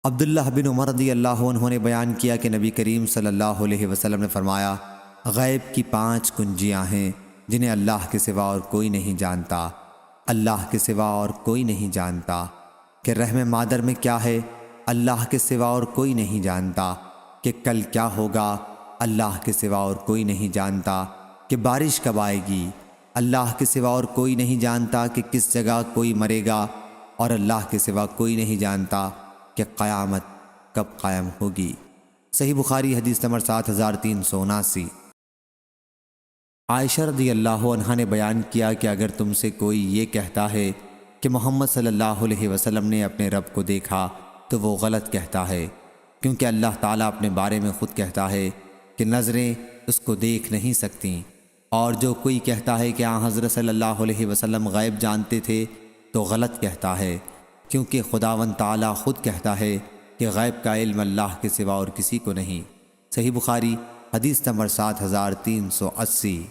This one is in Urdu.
عبداللہ بن عمر رضی اللہ عنہ نے بیان کیا کہ نبی کریم صلی اللہ علیہ وسلم نے فرمایا، غیب کی 5 کنجیاں ہیں جنہیں اللہ کے سوا اور کوئی نہیں جانتا، اللہ کے سوا اور کوئی نہیں جانتا۔ کہ رحم مادر میں کیا ہے، اللہ کے سوا اور کوئی نہیں جانتا۔ کہ کل کیا ہوگا، اللہ کے سوا اور کوئی نہیں جانتا۔ کہ بارش کب آئے گی، اللہ کے سوا اور کوئی نہیں جانتا۔ کہ کس جگہ کوئی مرے گا، اور اللہ کے سوا کوئی نہیں جانتا کہ قیامت کب قائم ہوگی۔ صحیح بخاری حدیث نمبر 7379۔ عائشہ رضی اللہ عنہا نے بیان کیا کہ اگر تم سے کوئی یہ کہتا ہے کہ محمد صلی اللہ علیہ وسلم نے اپنے رب کو دیکھا تو وہ غلط کہتا ہے، کیونکہ اللہ تعالیٰ اپنے بارے میں خود کہتا ہے کہ نظریں اس کو دیکھ نہیں سکتیں۔ اور جو کوئی کہتا ہے کہ حضرت صلی اللہ علیہ وسلم غیب جانتے تھے تو غلط کہتا ہے، کیونکہ خداوند تعالیٰ خود کہتا ہے کہ غیب کا علم اللہ کے سوا اور کسی کو نہیں۔ صحیح بخاری حدیث نمبر 7380۔